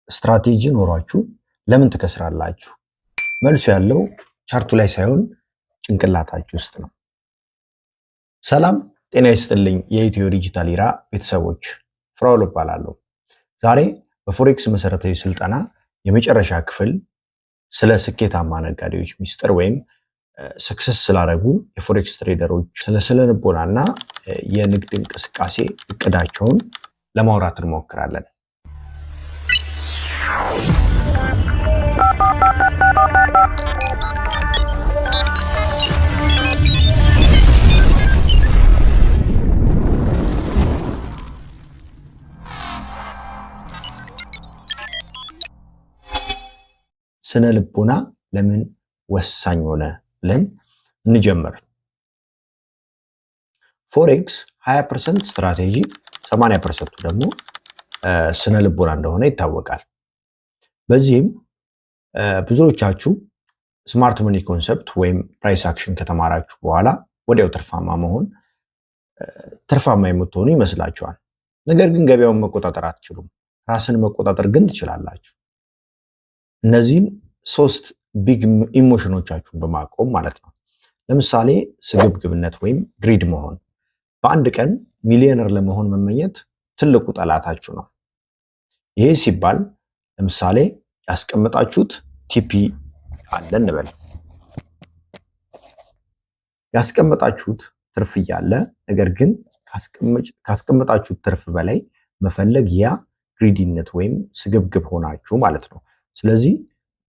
ስትራቴጂ ኖሯችሁ ለምን ትከስራላችሁ? መልሱ ያለው ቻርቱ ላይ ሳይሆን ጭንቅላታችሁ ውስጥ ነው። ሰላም ጤና ይስጥልኝ የኢትዮ ዲጂታል ኢራ ቤተሰቦች፣ ፍራኦል እባላለሁ። ዛሬ በፎሬክስ መሰረታዊ ስልጠና የመጨረሻ ክፍል ስለ ስኬታማ ነጋዴዎች ሚስጥር ወይም ሰክሰስ ስላደረጉ የፎሬክስ ትሬደሮች ስለ ልቦናና የንግድ እንቅስቃሴ እቅዳቸውን ለማውራት እንሞክራለን። ስነ ልቦና ለምን ወሳኝ ሆነ ብለን እንጀምር። ፎሬክስ 20% ስትራቴጂ 80% ደግሞ ስነ ልቦና እንደሆነ ይታወቃል። በዚህም ብዙዎቻችሁ ስማርት መኒ ኮንሰፕት ወይም ፕራይስ አክሽን ከተማራችሁ በኋላ ወዲያው ትርፋማ የምትሆኑ ይመስላችኋል። ነገር ግን ገበያውን መቆጣጠር አትችሉም። ራስን መቆጣጠር ግን ትችላላችሁ። እነዚህም 3 ቢግ ኢሞሽኖቻችሁን በማቆም ማለት ነው። ለምሳሌ ስግብግብነት ወይም ግሪድ መሆን። በአንድ ቀን ሚሊዮነር ለመሆን መመኘት ትልቁ ጠላታችሁ ነው። ይሄ ሲባል ለምሳሌ ያስቀመጣችሁት ቲፒ አለ እንበል። ያስቀመጣችሁት ትርፍ እያለ ነገር ግን ካስቀመጣችሁት ትርፍ በላይ መፈለግ፣ ያ ግሪዲነት ወይም ስግብግብ ሆናችሁ ማለት ነው። ስለዚህ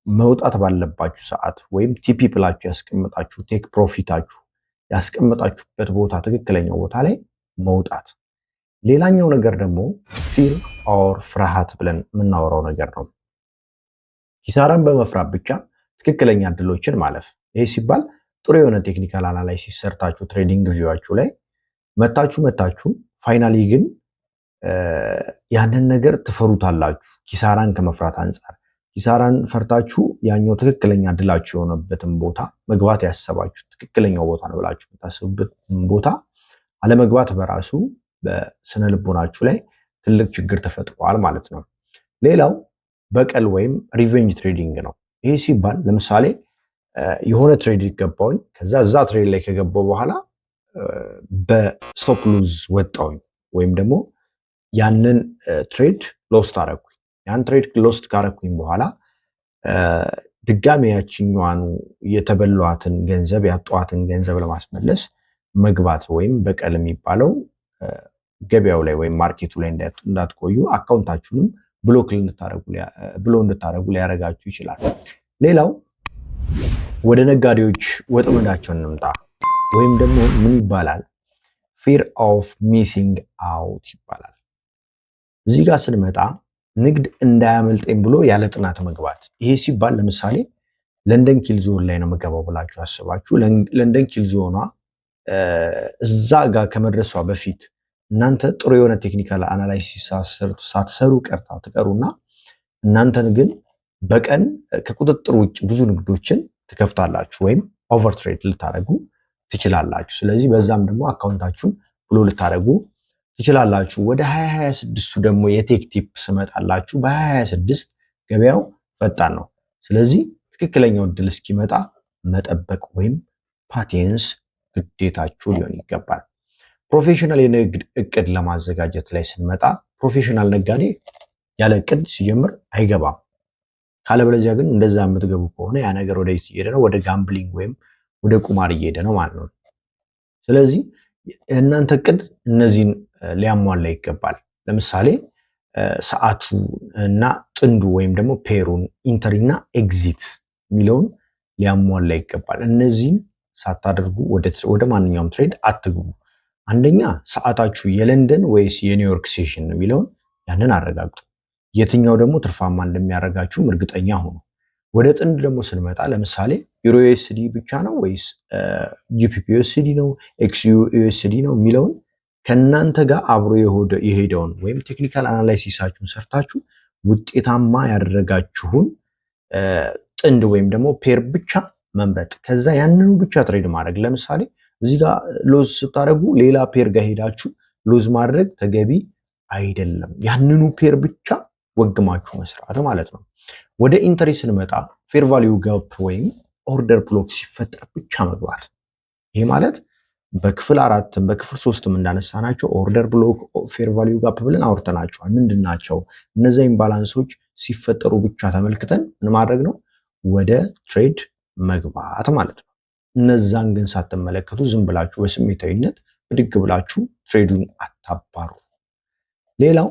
መውጣት ባለባችሁ ሰዓት ወይም ቲፒ ብላችሁ ያስቀመጣችሁ ቴክ ፕሮፊታችሁ ያስቀመጣችሁበት ቦታ ትክክለኛው ቦታ ላይ መውጣት። ሌላኛው ነገር ደግሞ ፊር ኦር ፍርሃት ብለን የምናወራው ነገር ነው። ኪሳራን በመፍራት ብቻ ትክክለኛ እድሎችን ማለፍ። ይሄ ሲባል ጥሩ የሆነ ቴክኒካል አናላይሲስ ሰርታችሁ ትሬዲንግ ቪዋችሁ ላይ መታችሁ ፋይናሊ ግን ያንን ነገር ትፈሩታላችሁ። ኪሳራን ከመፍራት አንጻር ኪሳራን ፈርታችሁ ያኛው ትክክለኛ እድላችሁ የሆነበትን ቦታ መግባት ያሰባችሁ ትክክለኛው ቦታ ነው ብላችሁ የምታስቡበት ቦታ አለመግባት በራሱ በስነ ልቦናችሁ ላይ ትልቅ ችግር ተፈጥሯል ማለት ነው። ሌላው በቀል ወይም ሪቬንጅ ትሬዲንግ ነው። ይሄ ሲባል ለምሳሌ የሆነ ትሬድ ገባውኝ፣ ከዛ እዛ ትሬድ ላይ ከገባው በኋላ በስቶፕ ሉዝ ወጣውኝ ወይም ደግሞ ያንን ትሬድ ሎስት አረኩኝ። ያን ትሬድ ሎስት ካረኩኝ በኋላ ድጋሚ ያችኛዋኑ የተበሏትን ገንዘብ ያጧትን ገንዘብ ለማስመለስ መግባት ወይም በቀል የሚባለው ገበያው ላይ ወይም ማርኬቱ ላይ እንዳትቆዩ አካውንታችሁንም ብሎ እንድታረጉ ሊያረጋችሁ ይችላል። ሌላው ወደ ነጋዴዎች ወጥመዳቸው እንምጣ። ወይም ደግሞ ምን ይባላል? ፊር ኦፍ ሚሲንግ አውት ይባላል። እዚህ ጋር ስንመጣ ንግድ እንዳያመልጠኝ ብሎ ያለ ጥናት መግባት። ይሄ ሲባል ለምሳሌ ለንደን ኪል ዞን ላይ ነው መገባው ብላችሁ አስባችሁ ለንደን ኪል ዞኗ እዛ ጋር ከመድረሷ በፊት እናንተ ጥሩ የሆነ ቴክኒካል አናላይሲስ ሳትሰሩ ትቀሩና እናንተን ግን በቀን ከቁጥጥር ውጭ ብዙ ንግዶችን ትከፍታላችሁ ወይም ኦቨርትሬድ ልታደርጉ ትችላላችሁ። ስለዚህ በዛም ደግሞ አካውንታችሁን ብሎ ልታደርጉ ትችላላችሁ። ወደ 2026ቱ ደግሞ የቴክ ቲፕ ስመጣላችሁ በ2026 ገበያው ፈጣን ነው። ስለዚህ ትክክለኛው እድል እስኪመጣ መጠበቅ ወይም ፓቴንስ ግዴታችሁ ሊሆን ይገባል። ፕሮፌሽናል የንግድ እቅድ ለማዘጋጀት ላይ ስንመጣ ፕሮፌሽናል ነጋዴ ያለ እቅድ ሲጀምር አይገባም። ካለበለዚያ ግን እንደዛ የምትገቡ ከሆነ ያ ነገር ወደ እየሄደ ነው፣ ወደ ጋምብሊንግ ወይም ወደ ቁማር እየሄደ ነው ማለት ነው። ስለዚህ እናንተ እቅድ እነዚህን ሊያሟላ ይገባል። ለምሳሌ ሰዓቱ እና ጥንዱ ወይም ደግሞ ፔሩን ኢንተሪ እና ኤግዚት የሚለውን ሊያሟላ ይገባል። እነዚህን ሳታደርጉ ወደ ማንኛውም ትሬድ አትግቡ። አንደኛ ሰዓታችሁ የለንደን ወይስ የኒውዮርክ ሴሽን የሚለውን ያንን አረጋግጡ። የትኛው ደግሞ ትርፋማ እንደሚያደርጋችሁም እርግጠኛ ሆኑ። ወደ ጥንድ ደግሞ ስንመጣ ለምሳሌ ዩሮ ዩኤስዲ ብቻ ነው ወይስ ጂፒፒ ዩኤስዲ ነው ኤክስዩ ዩኤስዲ ነው የሚለውን ከእናንተ ጋር አብሮ የሄደውን ወይም ቴክኒካል አናላይሲሳችሁን ሰርታችሁ ውጤታማ ያደረጋችሁን ጥንድ ወይም ደግሞ ፔር ብቻ መምረጥ፣ ከዛ ያንኑ ብቻ ትሬድ ማድረግ። ለምሳሌ እዚህ ጋር ሎዝ ስታደርጉ ሌላ ፔር ጋር ሄዳችሁ ሎዝ ማድረግ ተገቢ አይደለም። ያንኑ ፔር ብቻ ወግማችሁ መስራት ማለት ነው። ወደ ኢንተሪ ስንመጣ ፌር ቫልዩ ጋፕ ወይም ኦርደር ብሎክ ሲፈጠር ብቻ መግባት። ይሄ ማለት በክፍል 4ም በክፍል 3ም እንዳነሳናቸው ኦርደር ብሎክ ፌር ቫልዩ ጋፕ ብለን አውርተናቸዋል። ምንድናቸው? እነዚያ ኢምባላንሶች ሲፈጠሩ ብቻ ተመልክተን ምን ማድረግ ነው? ወደ ትሬድ መግባት ማለት ነው። እነዛን ግን ሳትመለከቱ ዝም ብላችሁ በስሜታዊነት ብድግ ብላችሁ ትሬዱን አታባሩ። ሌላው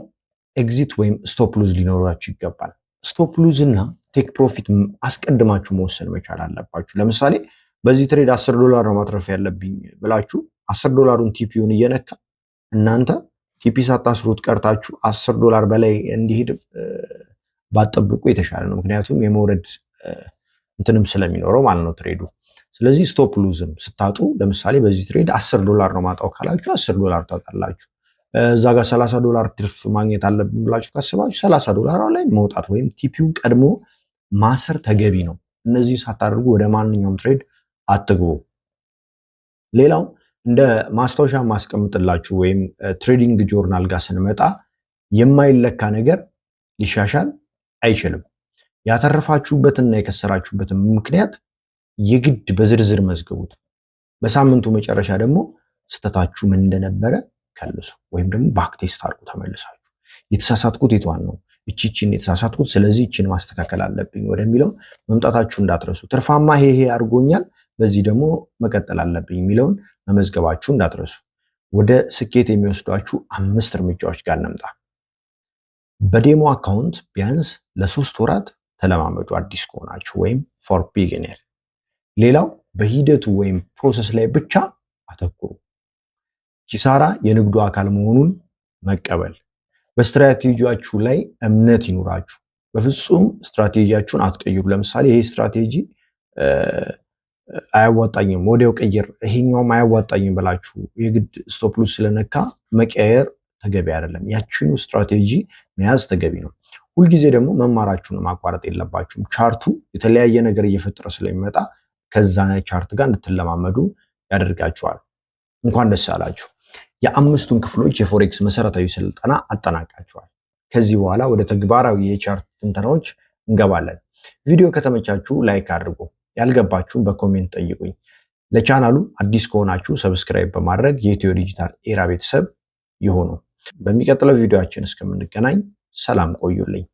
ኤግዚት ወይም ስቶፕ ሉዝ ሊኖራችሁ ይገባል። ስቶፕ ሉዝ እና ቴክ ፕሮፊት አስቀድማችሁ መወሰን መቻል አለባችሁ። ለምሳሌ በዚህ ትሬድ $10 ነው ማትረፍ ያለብኝ ብላችሁ $10ን ቲፒውን እየነካ እናንተ ቲፒ ሳታስሩት ቀርታችሁ $10 በላይ እንዲሄድ ባጠብቁ የተሻለ ነው። ምክንያቱም የመውረድ እንትንም ስለሚኖረው ማለት ነው ትሬዱ። ስለዚህ ስቶፕ ሉዝም ስታጡ ለምሳሌ በዚህ ትሬድ $10 ነው ማጣው ካላችሁ $10 ታጣላችሁ። እዛ ጋር $30 ትርፍ ማግኘት አለብን ብላችሁ ካስባችሁ $30 ላይ መውጣት ወይም ቲፒውን ቀድሞ ማሰር ተገቢ ነው። እነዚህ ሳታደርጉ ወደ ማንኛውም ትሬድ አትግቡ። ሌላው እንደ ማስታወሻ ማስቀምጥላችሁ ወይም ትሬዲንግ ጆርናል ጋር ስንመጣ የማይለካ ነገር ሊሻሻል አይችልም። ያተረፋችሁበትና የከሰራችሁበትን ምክንያት የግድ በዝርዝር መዝግቡት። በሳምንቱ መጨረሻ ደግሞ ስተታችሁ ምን እንደነበረ ከልሱ ወይም ደግሞ ባክቴስት አድርጉ። ተመልሳችሁ የተሳሳትኩት የቷን ነው? እቺን የተሳሳትኩት፣ ስለዚህ እቺን ማስተካከል አለብኝ ወደሚለው መምጣታችሁ እንዳትረሱ። ትርፋማ ይሄ አድርጎኛል፣ በዚህ ደግሞ መቀጠል አለብኝ የሚለውን መመዝገባችሁ እንዳትረሱ። ወደ ስኬት የሚወስዷችሁ 5 እርምጃዎች ጋር እንምጣ። በዴሞ አካውንት ቢያንስ ለ3 ወራት ተለማመዱ፣ አዲስ ከሆናችሁ ወይም ፎር ቢጊነር። ሌላው በሂደቱ ወይም ፕሮሰስ ላይ ብቻ አተኩሩ። ኪሳራ የንግዱ አካል መሆኑን መቀበል። በስትራቴጂያችሁ ላይ እምነት ይኑራችሁ። በፍጹም ስትራቴጂያችሁን አትቀይሩ። ለምሳሌ ይሄ ስትራቴጂ አያዋጣኝም ወዲያው ቀይር፣ ይሄኛውም አያዋጣኝም ብላችሁ የግድ ስቶፕ ሉዝ ስለነካ መቀየር ተገቢ አይደለም። ያችኑ ስትራቴጂ መያዝ ተገቢ ነው። ሁልጊዜ ደግሞ መማራችሁን ማቋረጥ የለባችሁም። ቻርቱ የተለያየ ነገር እየፈጠረ ስለሚመጣ ከዛ ቻርት ጋር እንድትለማመዱ ያደርጋችኋል። እንኳን ደስ አላችሁ። የ5ቱን ክፍሎች የፎሬክስ መሰረታዊ ስልጠና አጠናቃችኋል። ከዚህ በኋላ ወደ ተግባራዊ የቻርት ትንተናዎች እንገባለን። ቪዲዮ ከተመቻችሁ ላይክ አድርጉ። ያልገባችሁን በኮሜንት ጠይቁኝ። ለቻናሉ አዲስ ከሆናችሁ ሰብስክራይብ በማድረግ የኢትዮ ዲጂታል ኤራ ቤተሰብ ይሁኑ። በሚቀጥለው ቪዲዮአችን እስከምንገናኝ ሰላም ቆዩልኝ።